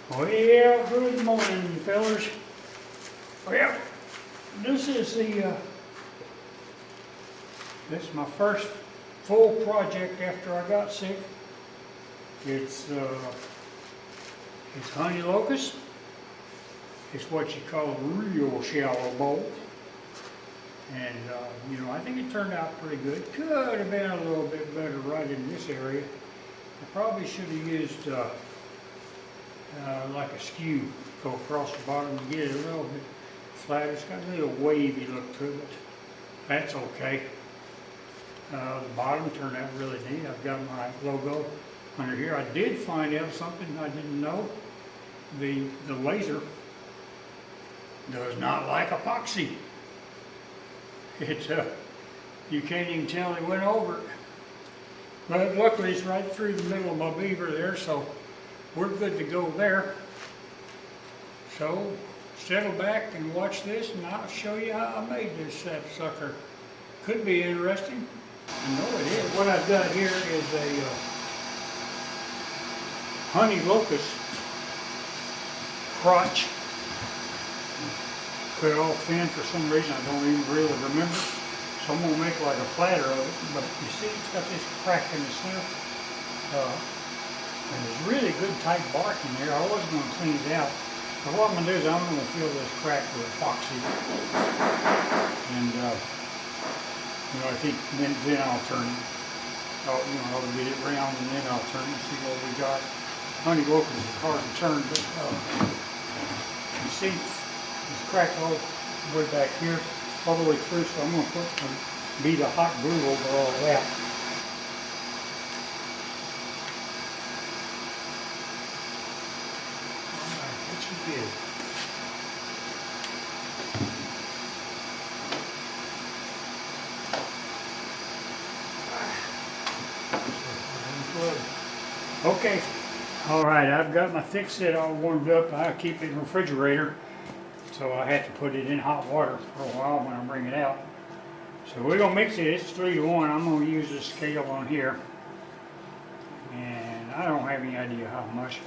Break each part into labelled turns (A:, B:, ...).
A: Well, good morning, fellas. Well, this is my first full project after I got sick. It's honey locust. It's what you call a real shallow bowl. And, I think it turned out pretty good. Could have been a little bit better right in this area. I probably should have used like a skew, go across the bottom and get it a little bit flat. It's got a little wavy look to it. That's okay. The bottom turned out really neat. I've got my logo under here. I did find out something I didn't know. The laser does not like epoxy. It's you can't even tell it went over it. But luckily it's right through the middle of my beaver there, so we're good to go there. So settle back and watch this, and I'll show you how I made this sucker. Could be interesting. I know it is. What I've got here is a honey locust crotch. Cut it all thin for some reason, I don't even really remember. So I'm gonna make like a platter of it, but you see it's got this crack in the center. And there's really good tight bark in there. I was gonna clean it out. But what I'm gonna do is I'm gonna fill this crack with epoxy. And I think then I'll turn it. I'll get it round and then I'll turn it and see what we got. Honey locust is hard to turn, but you see it's cracked all the way back here, all the way through, so I'm going to beat a hot glue over all that. Alright, what you did. Okay, alright, I've got my thick set all warmed up. I keep it in the refrigerator. So I have to put it in hot water for a while when I bring it out. So we're gonna mix it. It's 3-to-1. I'm gonna use the scale on here, and I don't have any idea how much.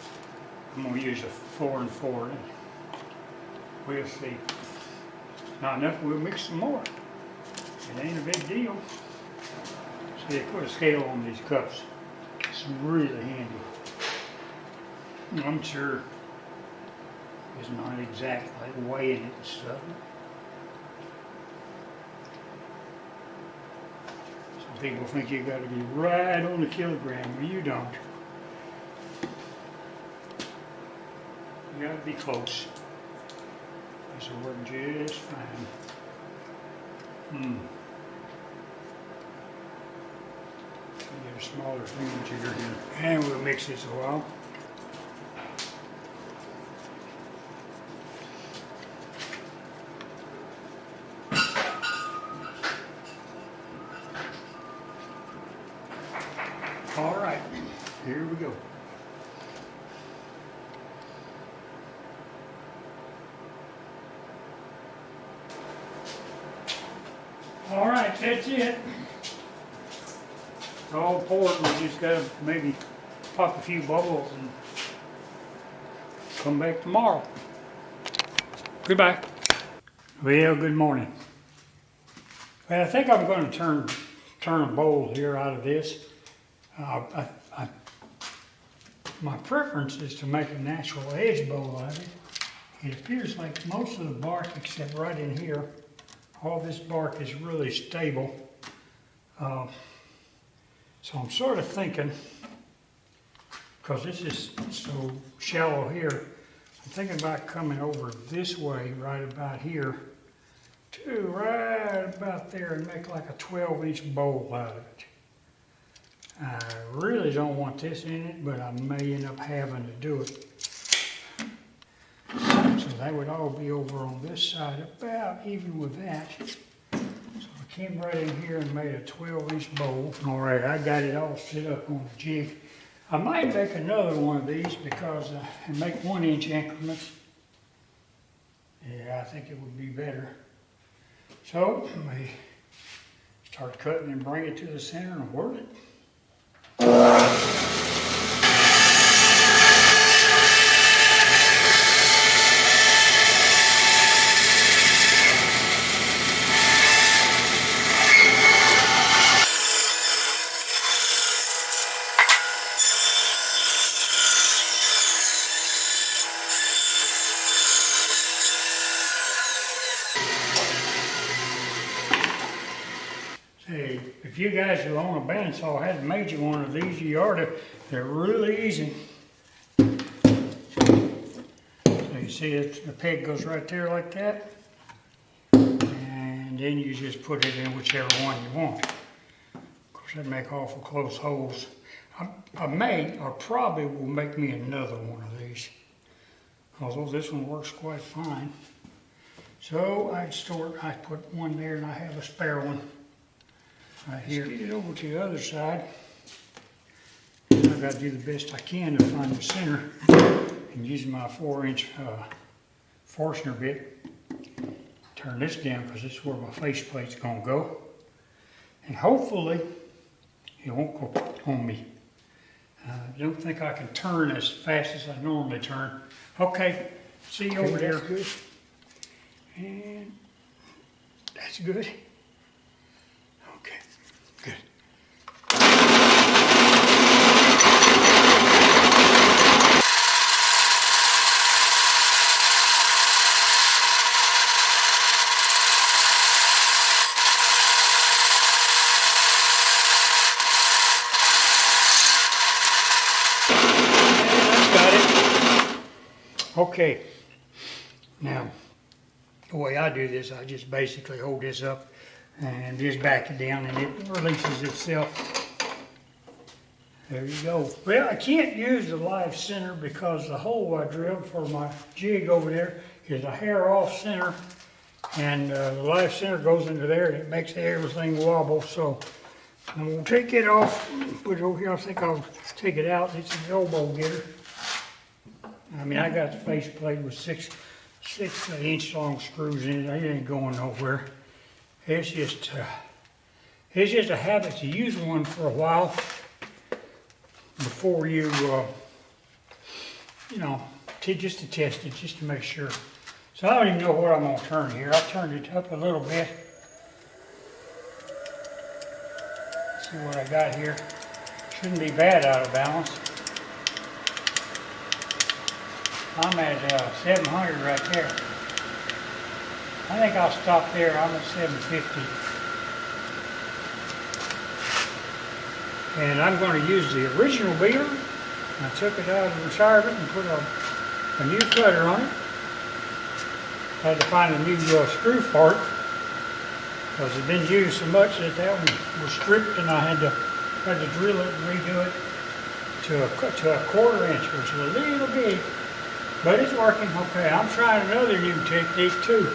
A: I'm gonna use a 4 and 4. We'll see. Not enough. We'll mix some more. It ain't a big deal. See, they put a scale on these cups. It's really handy. I'm sure it's not exactly weighing it and stuff. Some people think you got to be right on the kilogram, but you don't. You got to be close. This will work just fine. Get a smaller thingamajigger here, and we'll mix this a while. All right, here we go. All right, that's it. It's all poured. We just gotta maybe pop a few bubbles and come back tomorrow. Goodbye. Well, good morning. Well, I think I'm going to turn a bowl here out of this. My preference is to make a natural edge bowl out of it. It appears like most of the bark, except right in here, all this bark is really stable. So I'm sort of thinking, because this is so shallow here, I'm thinking about coming over this way, right about here, to right about there and make like a 12-inch bowl out of it. I really don't want this in it, but I may end up having to do it. So that would all be over on this side, about even with that. So I came right in here and made a 12-inch bowl. All right, I got it all set up on the jig. I might make another one of these because and make 1-inch increments. Yeah, I think it would be better. So let me start cutting and bring it to the center and whirl it. if you guys who own a bandsaw hadn't made you one of these, you ought to. They're really easy. So you see the peg goes right there like that. And then you just put it in whichever one you want. Of course, they make awful close holes. I may, or probably will make me another one of these. Although this one works quite fine. So I put one there and I have a spare one right here. Let's get it over to the other side. And I've got to do the best I can to find the center. And using my 4-inch Forstner bit, turn this down because this is where my faceplate's going to go. And hopefully it won't go on me. I don't think I can turn as fast as I normally turn. Okay, see you over there. That's good. And that's good. Okay, good. Okay, now the way I do this, I just basically hold this up and just back it down and it releases itself. There you go. Well, I can't use the live center because the hole I drilled for my jig over there is a hair off center, and the live center goes into there and it makes everything wobble. So I'm going to take it off, put it over here. I think I'll take it out. It's an elbow getter. I mean, I got the faceplate with six inch long screws in it. It ain't going nowhere. It's just a habit to use one for a while before you, just to test it, just to make sure. So I don't even know what I'm gonna turn here. I turned it up a little bit. See what I got here. Shouldn't be bad out of balance. I'm at 700 right there. I think I'll stop there. I'm at 750. And I'm going to use the original beater. I took it out of the retirement and put a new cutter on it. Had to find a new screw for it because it's been used so much that one was stripped, and I had to drill it and redo it to a 1/4 inch, which is a little big. But it's working. Okay, I'm trying another new technique too.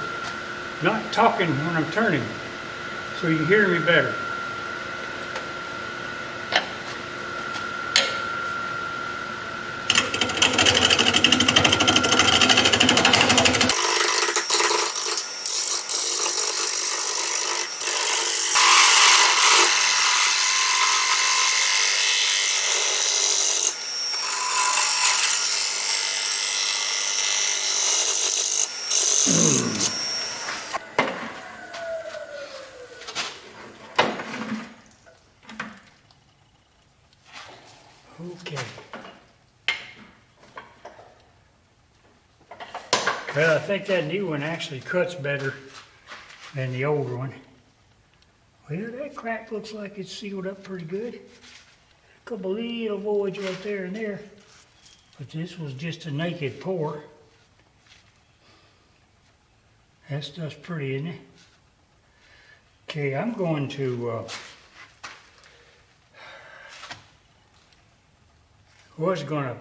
A: Not talking when I'm turning, so you hear me better. Okay. Well, I think that new one actually cuts better than the older one. Well, that crack looks like it's sealed up pretty good. A couple little voids right there and there. But this was just a naked pour. That stuff's pretty, isn't it? Okay, I'm going to was going to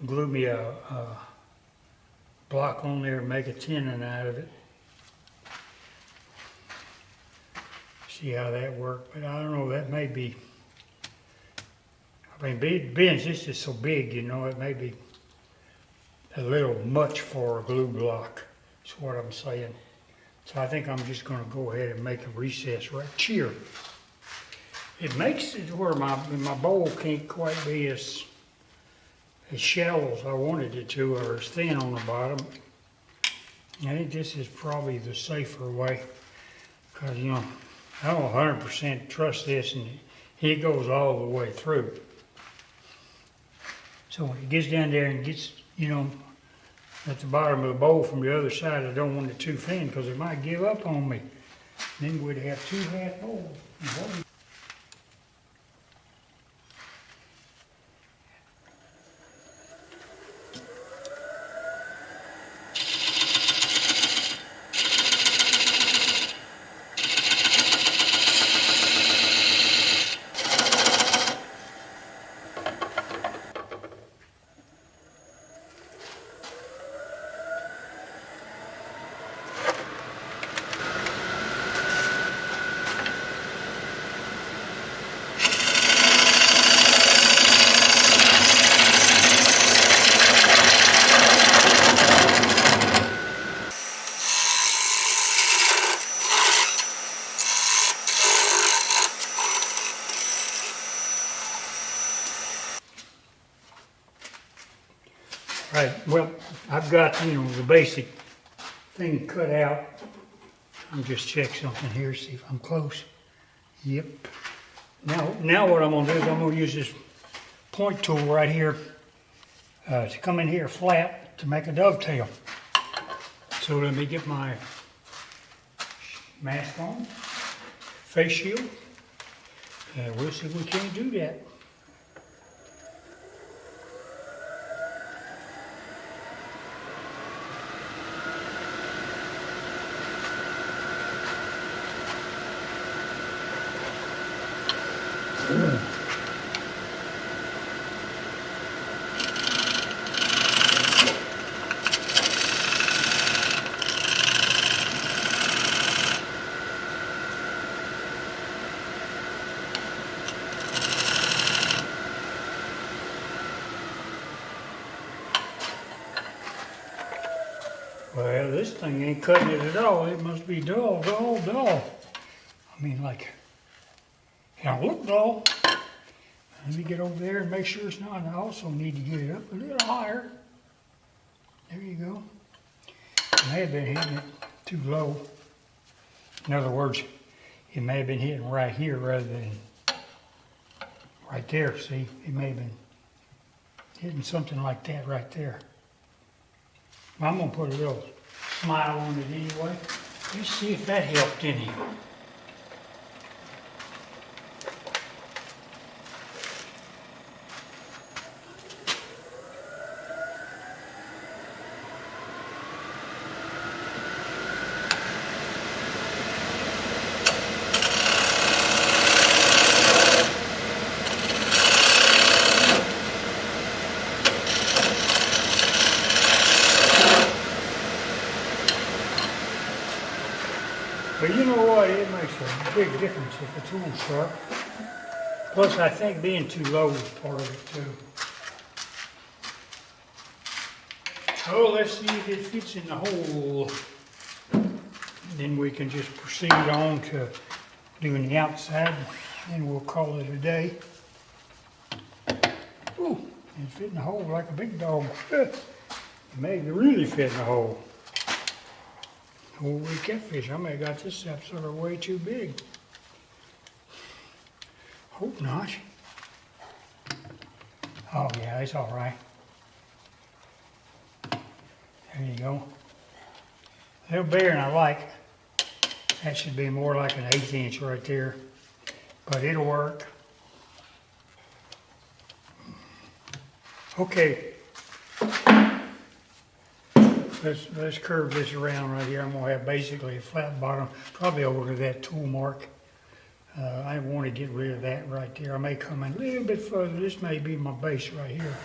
A: glue me a block on there and make a tenon out of it. See how that worked, but I don't know, that may be, I mean, being this is so big, you know, it may be a little much for a glue block, is what I'm saying. So I think I'm just going to go ahead and make a recess right here. It makes it where my bowl can't quite be as shallow as I wanted it to, or as thin on the bottom. I think this is probably the safer way, because, you know, I don't 100% trust this, and it goes all the way through. So when it gets down there and gets, you know, at the bottom of the bowl from the other side, I don't want it too thin because it might give up on me. Then we'd have 2 half bowls. Right, well, I've got, the basic thing cut out. I'll just check something here, see if I'm close. Yep. Now what I'm gonna do is I'm gonna use this point tool right here to come in here flat to make a dovetail. So let me get my mask on, face shield, and we'll see if we can't do that. Well, this thing ain't cutting it at all. It must be dull. I mean, like, it don't look dull. Let me get over there and make sure it's not. I also need to get it up a little higher. There you go. I may have been hitting it too low. In other words, it may have been hitting right here rather than right there. See, it may have been hitting something like that right there. I'm gonna put a little smile on it anyway. Let's see if that helped any. But you know what, it makes a big difference if the tool's sharp. Plus, I think being too low is part of it too. So let's see if it fits in the hole. Then we can just proceed on to doing the outside, and we'll call it a day. Ooh, it fit in the hole like a big dog. It may really fit in the hole. Holy catfish, I may have got this up sort of way too big. Hope not. Oh yeah, it's all right. There you go. A little bigger than I like. That should be more like an 1/8 inch right there. But it'll work. Okay. Let's curve this around right here. I'm gonna have basically a flat bottom, probably over to that tool mark. I want to get rid of that right there. I may come in a little bit further. This may be my base right here.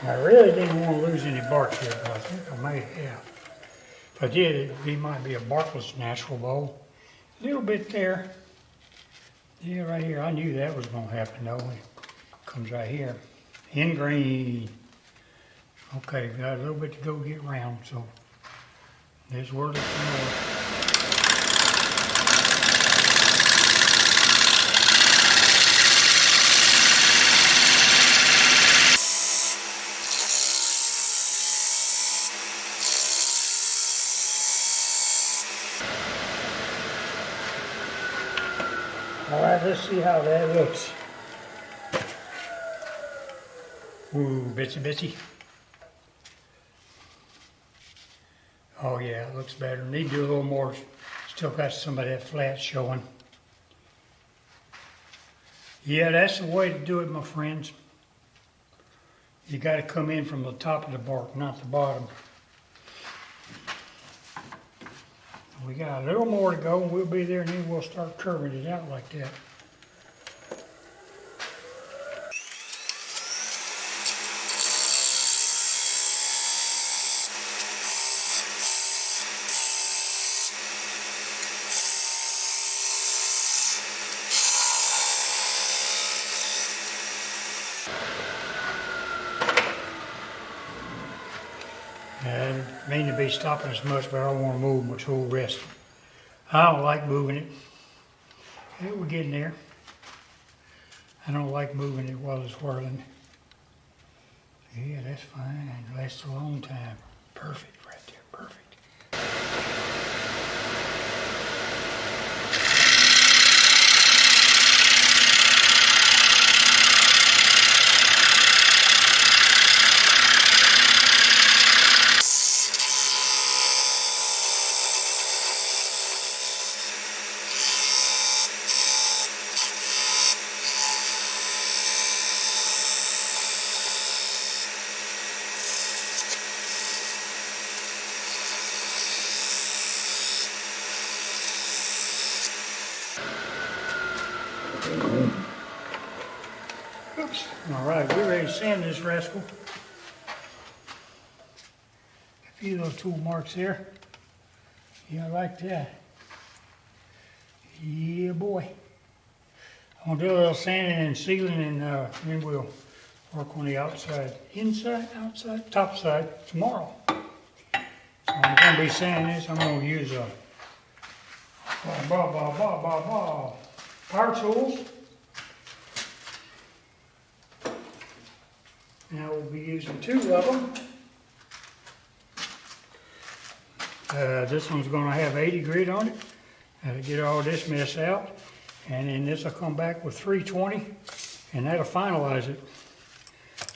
A: I really didn't want to lose any bark here, but I think I may have. If I did, it might be a barkless natural bowl. A little bit there. Yeah, right here. I knew that was going to happen though. It comes right here. In green. Okay, got a little bit to go get round, so this word is north. All right, let's see how that looks. Ooh, bitsy bitsy. Oh yeah, it looks better. Need to do a little more. Still got some of that flat showing. Yeah, that's the way to do it, my friends. You got to come in from the top of the bark, not the bottom. We got a little more to go, and we'll be there, and then we'll start curving it out like that. I didn't mean to be stopping as much, but I don't want to move my tool rest. I don't like moving it. Hey, we're getting there. I don't like moving it while it's whirling. Yeah, that's fine. It lasts a long time. Perfect right there, perfect. Oops. All right, we're ready to sand this rascal. A few little tool marks there. Yeah, I like that. Yeah, boy. I'm gonna do a little sanding and sealing, and then we'll work on the outside, inside, outside, top side tomorrow. So I'm gonna be sanding this. I'm gonna use a power tools. Now we'll be using 2 of them. This one's going to have 80 grit on it. That'll get all this mess out. And then this will come back with 320, and that'll finalize it.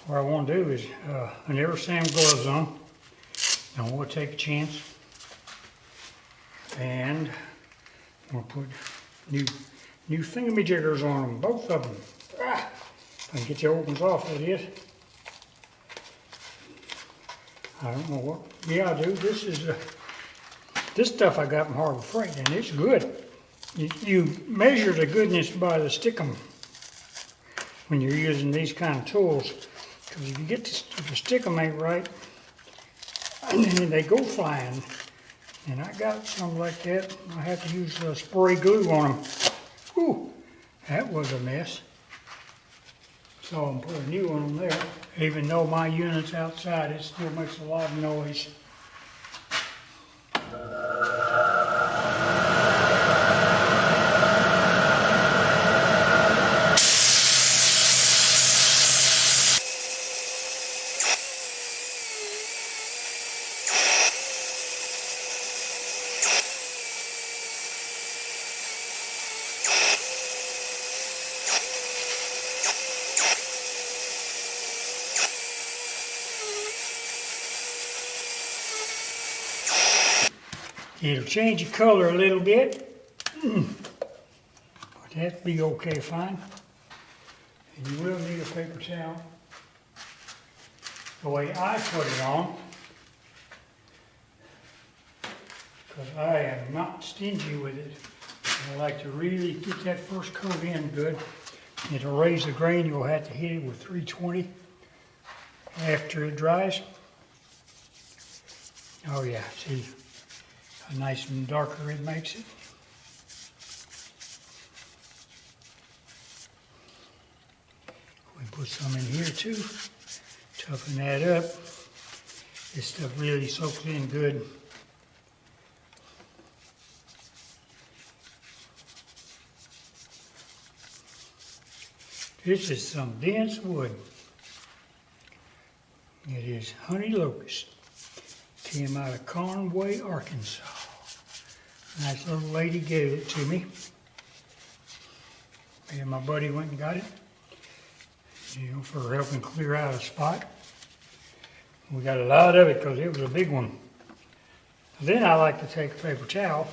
A: What I want to do is, I never sand gloves on. I want to take a chance. And I'm going to put new thingamajiggers on them, both of them. Ah, if I can get the old ones off, that is. I don't know what, yeah I do. This is, this stuff I got from Harbor Freight, and it's good. You measure the goodness by the stickum when you're using these kind of tools. Because if you get if the stickum ain't right, and then they go flying. And I got some like that. I have to use spray glue on them. Whew, that was a mess. So I'm putting a new one on there. Even though my unit's outside, it still makes a lot of noise. It'll change the color a little bit, but that'll be okay, fine. And you will need a paper towel. The way I put it on, because I am not stingy with it. I like to really get that first coat in good. It'll raise the grain. You'll have to hit it with 320. after it dries. Oh yeah, see how nice and darker it makes it. We put some in here too, toughen that up. This stuff really soaks in good. This is some dense wood. It is honey locust. Came out of Conway, Arkansas. Nice little lady gave it to me. And my buddy went and got it, for helping clear out a spot. We got a lot of it because it was a big one. Then I like to take a paper towel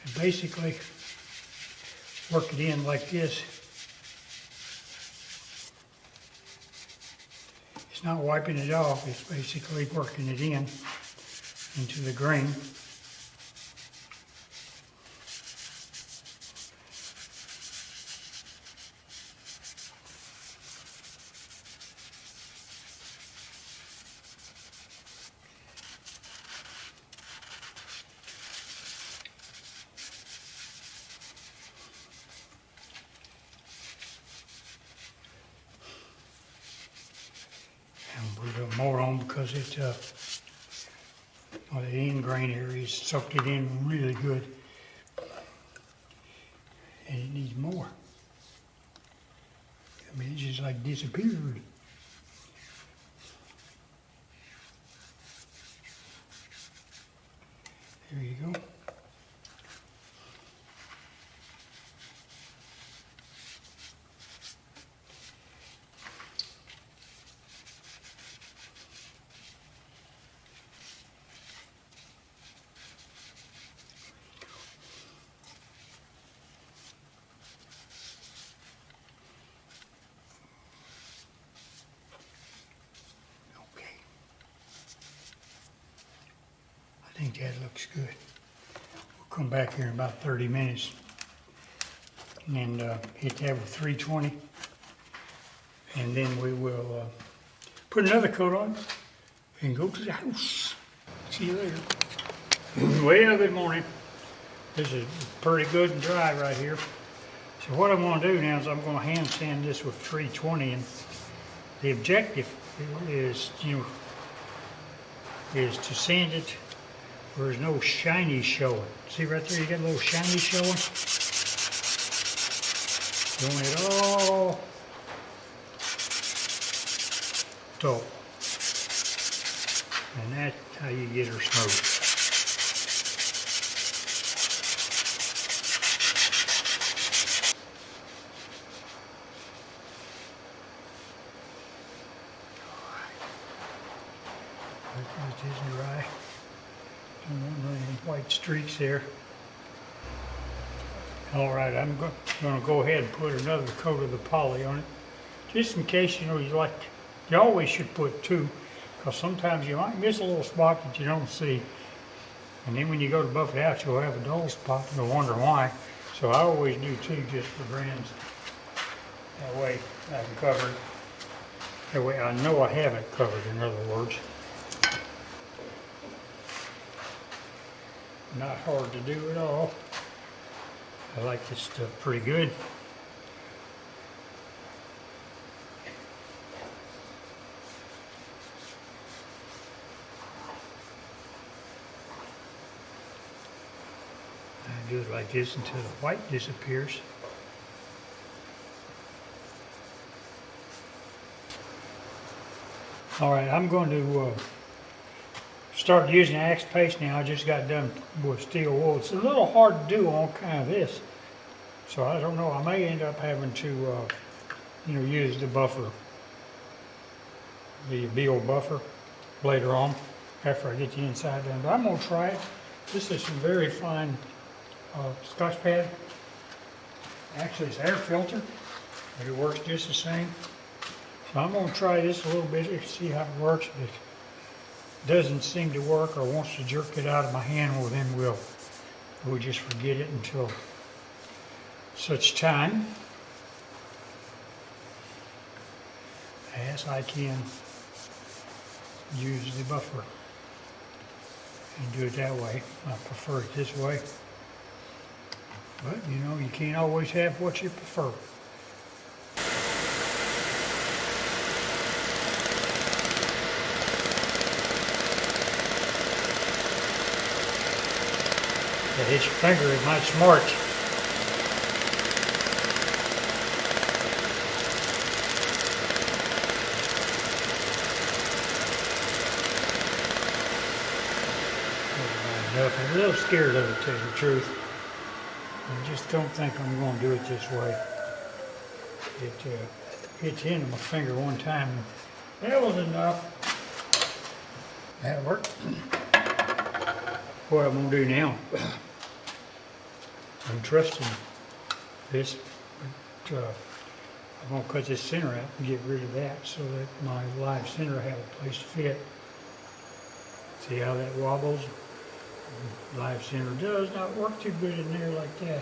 A: and basically work it in like this. It's not wiping it off, it's basically working it into the grain. And put a little more on because it, the end grain area is soaked it in really good. And it needs more. I mean, it just like disappeared. There you go. I think that looks good. We'll come back here in about 30 minutes and hit that with 320. And then we will put another coat on and go to the house. See you later. Well, good morning. This is pretty good and dry right here. So what I'm going to do now is I'm going to hand sand this with 320, and the objective is, is to sand it where there's no shiny showing. See right there, you got a little shiny showing? You want it all dull. And that's how you get her smooth. It isn't dry. Don't want any white streaks there. All right, I'm going to go ahead and put another coat of the poly on it, just in case you always should put two, because sometimes you might miss a little spot that you don't see, and then when you go to buff it out, you'll have a dull spot and you'll wonder why. So I always do two just for grins. That way I can cover it. That way I know I have it covered, in other words. Not hard to do at all. I like this stuff pretty good. I do it like this until the white disappears. All right, I'm going to start using axe paste now. I just got done with steel wool. It's a little hard to do on kind of this, so I don't know. I may end up having to, use the buffer, the BO buffer, later on after I get the inside done. But I'm gonna try it. This is some very fine Scotch pad. Actually, it's air filter, but it works just the same. So I'm gonna try this a little bit to see how it works. If it doesn't seem to work or wants to jerk it out of my hand, well then we'll just forget it until such time as I can use the buffer and do it that way. I prefer it this way. But you know, you can't always have what you prefer. If it hits your finger, it might smart. I'm a little scared of it, to tell you the truth. I just don't think I'm going to do it this way. It hit the end of my finger one time. That was enough. That worked. What I'm going to do now, I'm trusting this, but I'm going to cut this center out and get rid of that so that my live center have a place to fit. See how that wobbles? Live center does not work too good in there like that.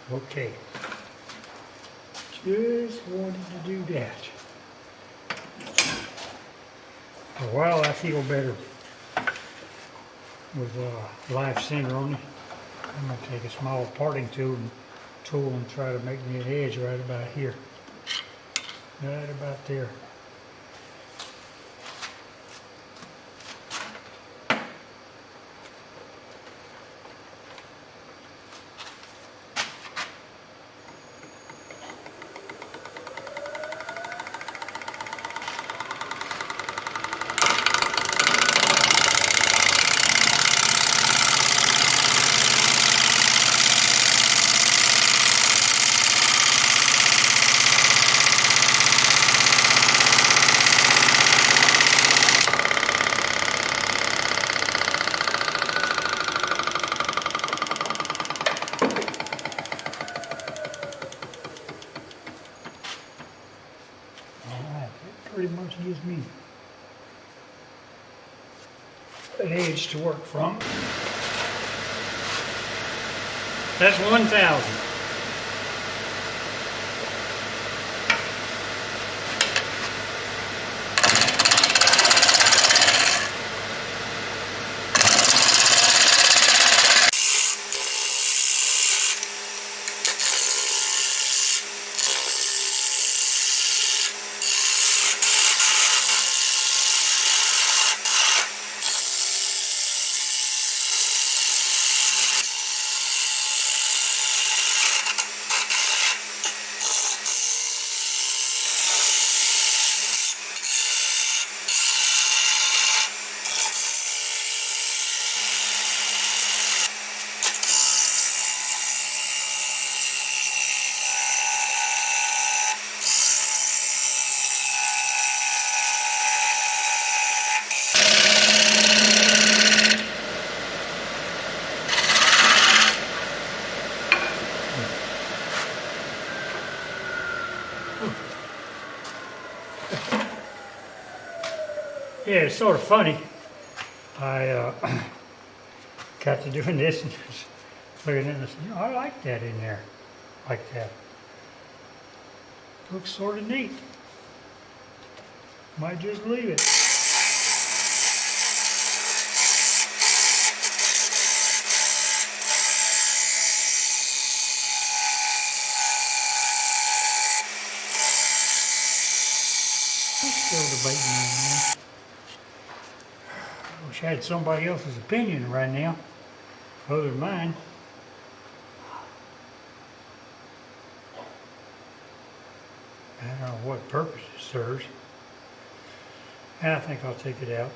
A: Okay, just wanted to do that. For a while I feel better with live center on it. I'm going to take a small parting tool and try to make me an edge right about here. Right about there. Pretty much gives me an edge to work from. That's 1,000. Yeah, it's sort of funny. I got to doing this and just looking at this. You know, I like that in there, like that. Looks sort of neat. Might just leave it. I'm still debating on that. I wish I had somebody else's opinion right now, other than mine. I don't know what purpose it serves. And I think I'll take it out.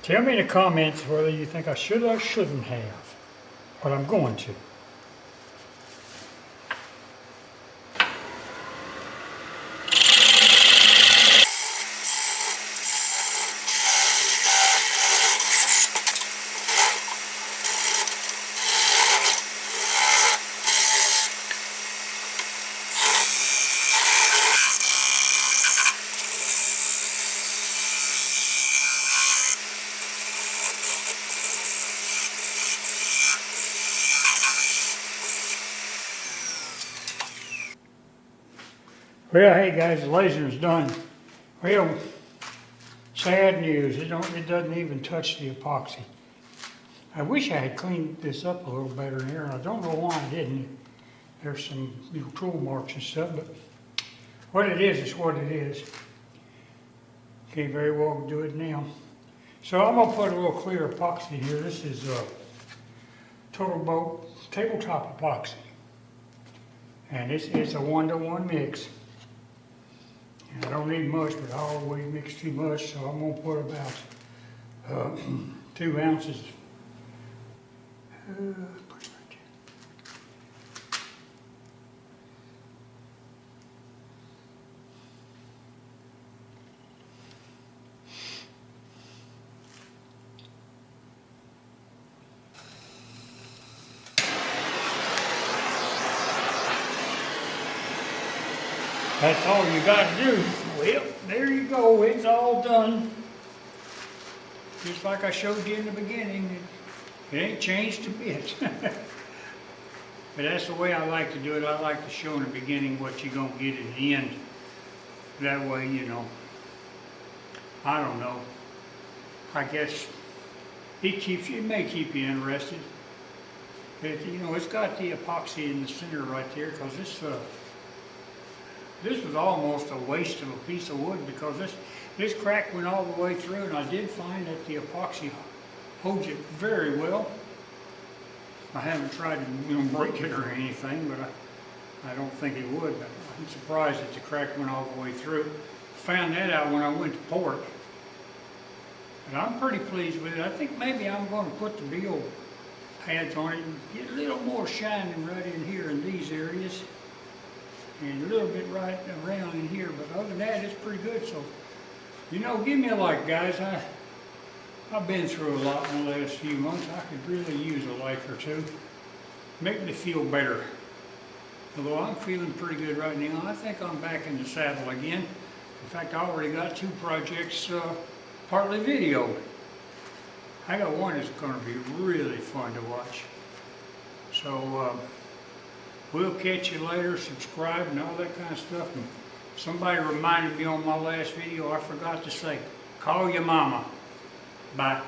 A: Tell me in the comments whether you think I should or shouldn't have, but I'm going to. Well, hey guys, the laser's done. Well, sad news, it doesn't even touch the epoxy. I wish I had cleaned this up a little better in here, and I don't know why I didn't. There's some little tool marks and stuff, but what it is what it is. Can't very well do it now. So I'm gonna put a little clear epoxy in here. This is Total Boat tabletop epoxy. And it's a 1-to-1 mix. And I don't need much, but I always mix too much, so I'm gonna put about 2 ounces. Put it right there. That's all you got to do. Well, there you go. It's all done. Just like I showed you in the beginning. It ain't changed a bit. But that's the way I like to do it. I like to show in the beginning what you're going to get at the end. That way, you know, I don't know. I guess it may keep you interested. But, you know, it's got the epoxy in the center right there, because this was almost a waste of a piece of wood, because this crack went all the way through, and I did find that the epoxy holds it very well. I haven't tried to break it or anything, but I don't think it would. But I'm surprised that the crack went all the way through. Found that out when I went to port. But I'm pretty pleased with it. I think maybe I'm going to put the Beal pads on it and get a little more shining right in here in these areas. And a little bit right around in here, but other than that, it's pretty good. So, you know, give me a like, guys. I've been through a lot in the last few months. I could really use a like or two. Make me feel better. Although I'm feeling pretty good right now, I think I'm back in the saddle again. In fact, I already got 2 projects partly videoed. I got one that's going to be really fun to watch. So, we'll catch you later. Subscribe and all that kind of stuff. And somebody reminded me on my last video, I forgot to say, call your mama. Bye.